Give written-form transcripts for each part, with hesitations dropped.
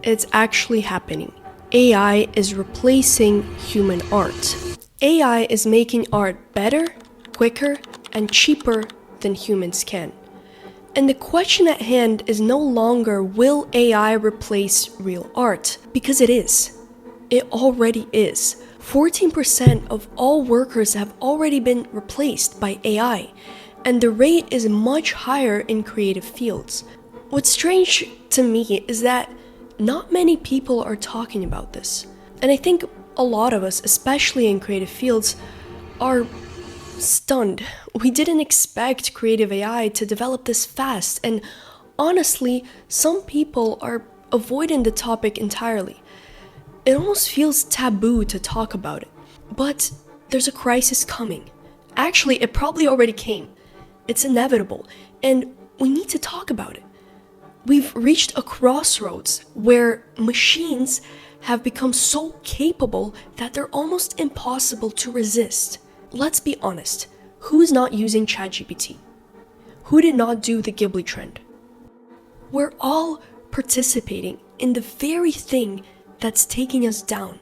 it's actually happening. AI is replacing human art. AI is making art better, quicker, and cheaper than humans can. And the question at hand is no longer will AI replace real art? Because it is. It already is. 14% of all workers have already been replaced by AI, and the rate is much higher in creative fields. What's strange to me is that not many people are talking about this. And I think a lot of us, especially in creative fields, are stunned. We didn't expect creative AI to develop this fast, and honestly, some people are avoiding the topic entirely. It almost feels taboo to talk about it. But there's a crisis coming. Actually, it probably already came. It's inevitable, and we need to talk about it. We've reached a crossroads where machines have become so capable that they're almost impossible to resist. Let's be honest, who's not using ChatGPT? Who did not do the Ghibli trend? We're all participating in the very thing that's taking us down,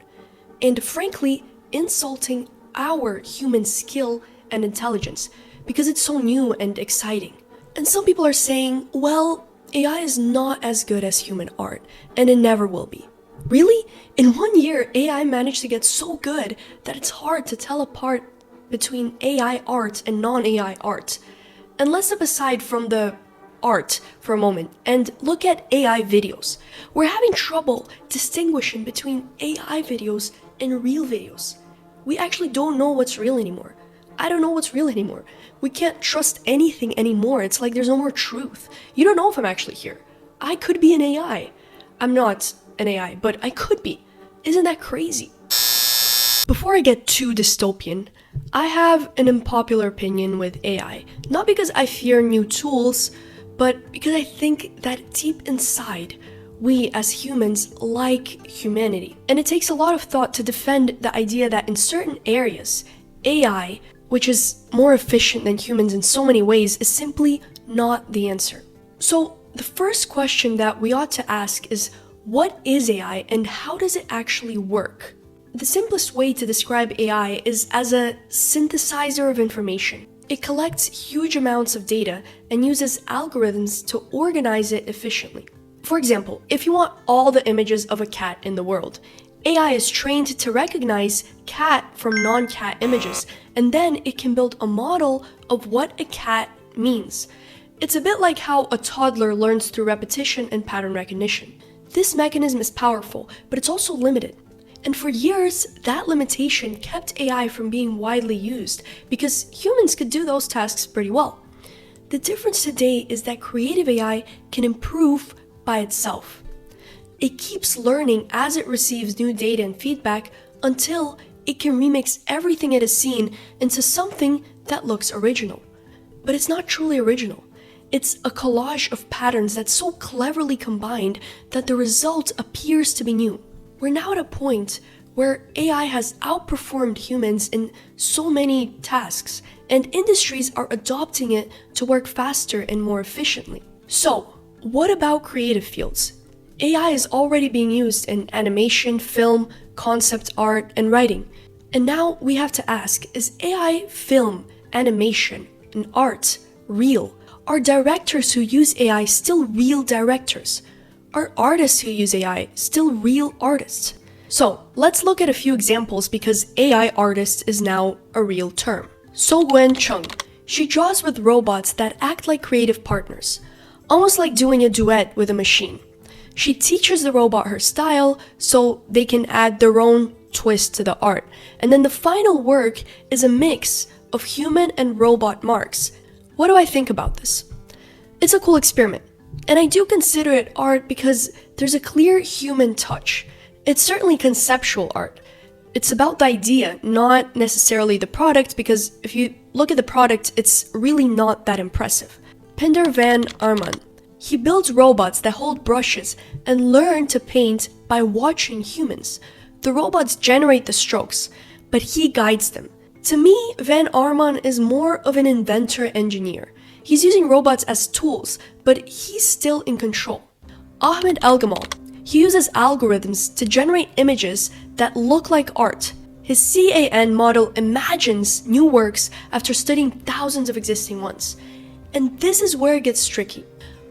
and frankly, insulting our human skill and intelligence because it's so new and exciting. And some people are saying, well, AI is not as good as human art, and it never will be. Really? In 1 year, AI managed to get so good that it's hard to tell apart between AI art and non-AI art. And let's step aside from the art for a moment and look at AI videos. We're having trouble distinguishing between AI videos and real videos. We actually don't know what's real anymore. I don't know what's real anymore. We can't trust anything anymore. It's like there's no more truth. You don't know if I'm actually here. I could be an AI. I'm not an AI, but I could be. Isn't that crazy? Before I get too dystopian, I have an unpopular opinion with AI. Not because I fear new tools, but because I think that deep inside, we as humans like humanity. And it takes a lot of thought to defend the idea that in certain areas, AI, which is more efficient than humans in so many ways, is simply not the answer. So the first question that we ought to ask is, what is AI and how does it actually work? The simplest way to describe AI is as a synthesizer of information. It collects huge amounts of data and uses algorithms to organize it efficiently. For example, if you want all the images of a cat in the world, AI is trained to recognize cat from non-cat images, and then it can build a model of what a cat means. It's a bit like how a toddler learns through repetition and pattern recognition. This mechanism is powerful, but it's also limited. And for years, that limitation kept AI from being widely used because humans could do those tasks pretty well. The difference today is that creative AI can improve by itself. It keeps learning as it receives new data and feedback until it can remix everything it has seen into something that looks original. But it's not truly original. It's a collage of patterns that's so cleverly combined that the result appears to be new. We're now at a point where AI has outperformed humans in so many tasks, and industries are adopting it to work faster and more efficiently. So, what about creative fields? AI is already being used in animation, film, concept art, and writing. And now we have to ask, is AI, film, animation, and art real? Are directors who use AI still real directors? Are artists who use AI still real artists? So let's look at a few examples because AI artist is now a real term. So-Gwen Chung. She draws with robots that act like creative partners, almost like doing a duet with a machine. She teaches the robot her style so they can add their own twist to the art. And then the final work is a mix of human and robot marks. What do I think about this? It's a cool experiment. And I do consider it art because there's a clear human touch. It's certainly conceptual art. It's about the idea, not necessarily the product, because if you look at the product, it's really not that impressive. Pieter van Arman. He builds robots that hold brushes and learn to paint by watching humans. The robots generate the strokes, but he guides them. To me, Van Arman is more of an inventor-engineer. He's using robots as tools, but he's still in control. Ahmed Elgamal. He uses algorithms to generate images that look like art. His CAN model imagines new works after studying thousands of existing ones. And this is where it gets tricky.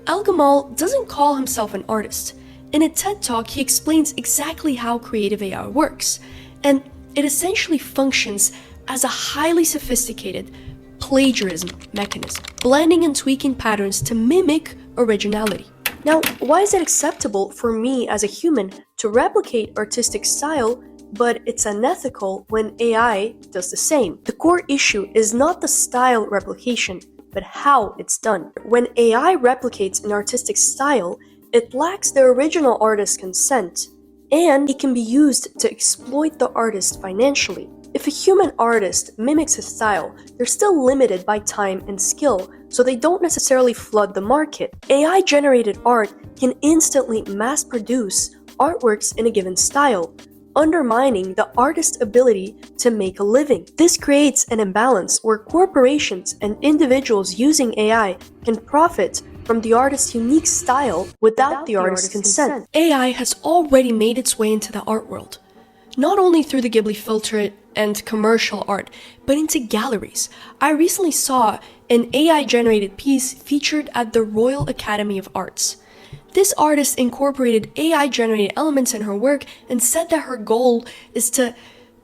Al-Gamal doesn't call himself an artist. In a TED Talk, he explains exactly how creative AI works, and it essentially functions as a highly sophisticated plagiarism mechanism, blending and tweaking patterns to mimic originality. Now, why is it acceptable for me as a human to replicate artistic style, but it's unethical when AI does the same? The core issue is not the style replication, but how it's done. When AI replicates an artistic style, it lacks the original artist's consent, and it can be used to exploit the artist financially. If a human artist mimics his style, they're still limited by time and skill, so they don't necessarily flood the market. AI-generated art can instantly mass-produce artworks in a given style, undermining the artist's ability to make a living. This creates an imbalance where corporations and individuals using AI can profit from the artist's unique style without the artist's consent. AI has already made its way into the art world, not only through the Ghibli filter and commercial art, but into galleries. I recently saw an AI-generated piece featured at the Royal Academy of Arts. This artist incorporated AI-generated elements in her work and said that her goal is to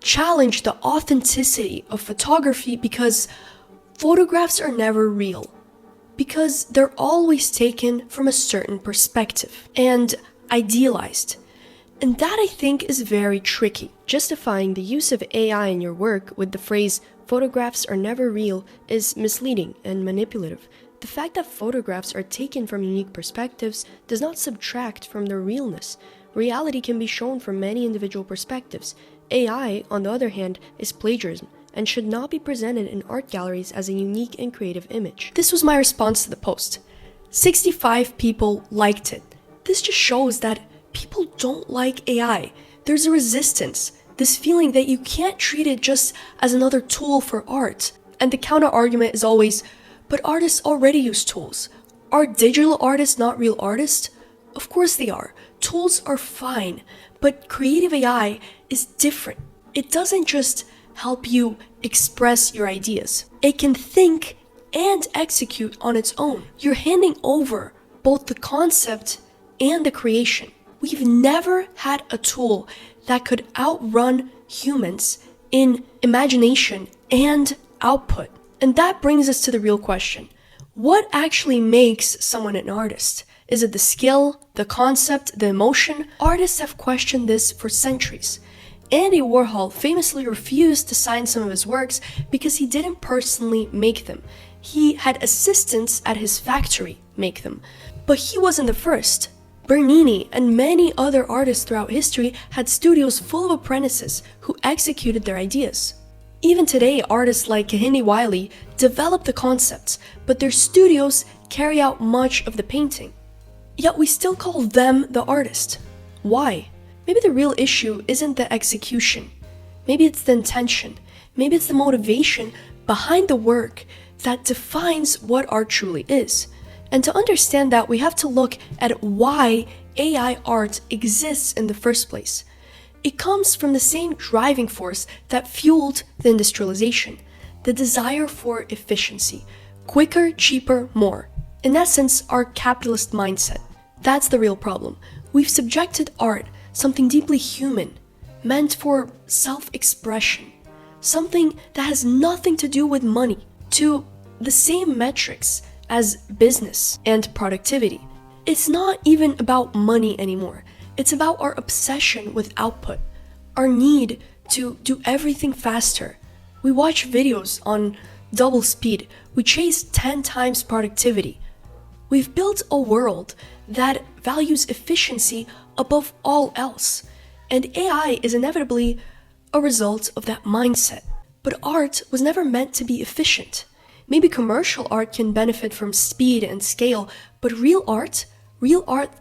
challenge the authenticity of photography because photographs are never real, because they're always taken from a certain perspective and idealized. And that, I think, is very tricky. Justifying the use of AI in your work with the phrase "photographs are never real" is misleading and manipulative. The fact that photographs are taken from unique perspectives does not subtract from their realness. Reality can be shown from many individual perspectives. AI, on the other hand, is plagiarism and should not be presented in art galleries as a unique and creative image. This was my response to the post. 65 people liked it. This just shows that people don't like AI. There's a resistance, this feeling that you can't treat it just as another tool for art. And the counter argument is always, but artists already use tools. Are digital artists not real artists? Of course they are. Tools are fine, but creative AI is different. It doesn't just help you express your ideas. It can think and execute on its own. You're handing over both the concept and the creation. We've never had a tool that could outrun humans in imagination and output. And that brings us to the real question. What actually makes someone an artist? Is it the skill, the concept, the emotion? Artists have questioned this for centuries. Andy Warhol famously refused to sign some of his works because he didn't personally make them. He had assistants at his factory make them. But he wasn't the first. Bernini and many other artists throughout history had studios full of apprentices who executed their ideas. Even today, artists like Kehinde Wiley develop the concepts, but their studios carry out much of the painting. Yet we still call them the artist. Why? Maybe the real issue isn't the execution. Maybe it's the intention. Maybe it's the motivation behind the work that defines what art truly is. And to understand that, we have to look at why AI art exists in the first place. It comes from the same driving force that fueled the industrialization, the desire for efficiency, quicker, cheaper, more. In essence, our capitalist mindset. That's the real problem. We've subjected art, something deeply human, meant for self-expression, something that has nothing to do with money, to the same metrics as business and productivity. It's not even about money anymore. It's about our obsession with output, our need to do everything faster. We watch videos on double speed. We chase 10 times productivity. We've built a world that values efficiency above all else, and AI is inevitably a result of that mindset. But art was never meant to be efficient. Maybe commercial art can benefit from speed and scale, but real art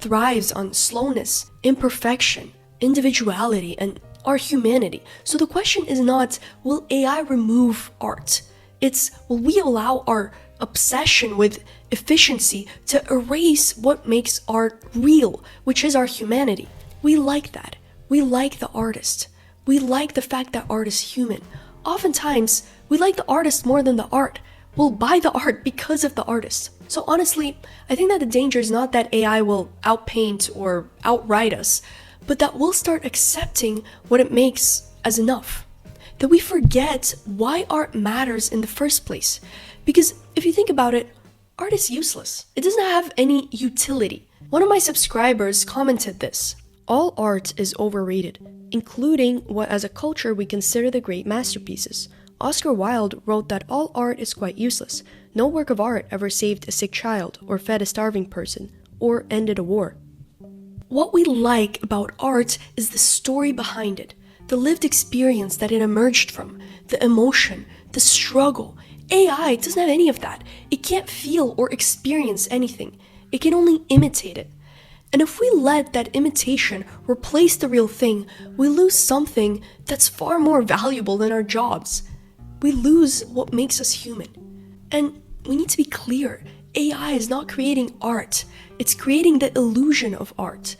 thrives on slowness, imperfection, individuality, and our humanity. So the question is not, will AI remove art? It's, will we allow our obsession with efficiency to erase what makes art real, which is our humanity? We like that. We like the artist. We like the fact that art is human. Oftentimes, we like the artist more than the art. We'll buy the art because of the artist. So honestly, I think that the danger is not that AI will outpaint or outwrite us, but that we'll start accepting what it makes as enough. That we forget why art matters in the first place. Because if you think about it, art is useless. It doesn't have any utility. One of my subscribers commented this: all art is overrated, including what as a culture we consider the great masterpieces. Oscar Wilde wrote that all art is quite useless. No work of art ever saved a sick child, or fed a starving person, or ended a war. What we like about art is the story behind it, the lived experience that it emerged from, the emotion, the struggle. AI doesn't have any of that. It can't feel or experience anything. It can only imitate it. And if we let that imitation replace the real thing, we lose something that's far more valuable than our jobs. We lose what makes us human. And we need to be clear, AI is not creating art, it's creating the illusion of art.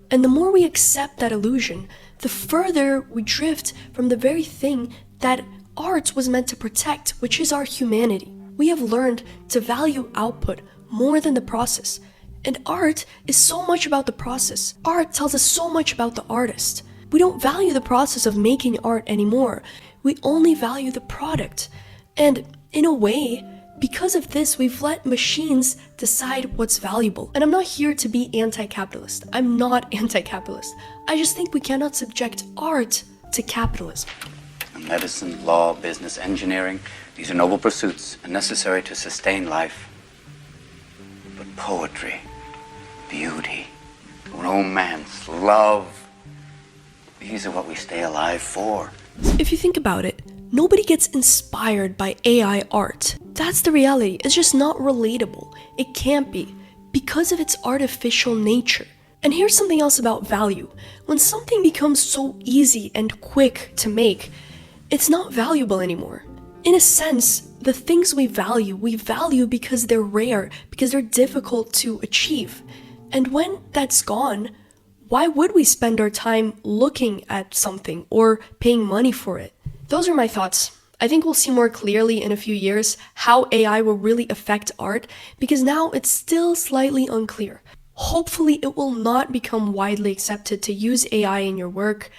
And the more we accept that illusion, the further we drift from the very thing that art was meant to protect, which is our humanity. We have learned to value output more than the process. And art is so much about the process. Art tells us so much about the artist. We don't value the process of making art anymore. We only value the product. And in a way, because of this, we've let machines decide what's valuable. And I'm not here to be anti-capitalist. I'm not anti-capitalist. I just think we cannot subject art to capitalism. Medicine, law, business, engineering, these are noble pursuits and necessary to sustain life. But poetry, beauty, romance, love, these are what we stay alive for. If you think about it, nobody gets inspired by AI art. That's the reality. It's just not relatable. It can't be, because of its artificial nature. And here's something else about value. When something becomes so easy and quick to make, it's not valuable anymore. In a sense, the things we value because they're rare, because they're difficult to achieve. And when that's gone, why would we spend our time looking at something or paying money for it? Those are my thoughts. I think we'll see more clearly in a few years how AI will really affect art, because now it's still slightly unclear. Hopefully it will not become widely accepted to use AI in your work.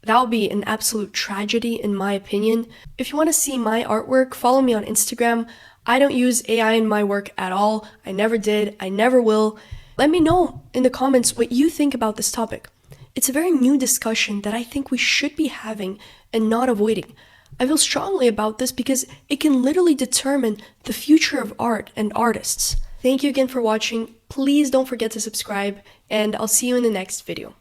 That would be an absolute tragedy in my opinion. If you want to see my artwork, follow me on Instagram. I don't use AI in my work at all. I never did. I never will. Let me know in the comments what you think about this topic. It's a very new discussion that I think we should be having and not avoiding. I feel strongly about this because it can literally determine the future of art and artists. Thank you again for watching. Please don't forget to subscribe, and I'll see you in the next video.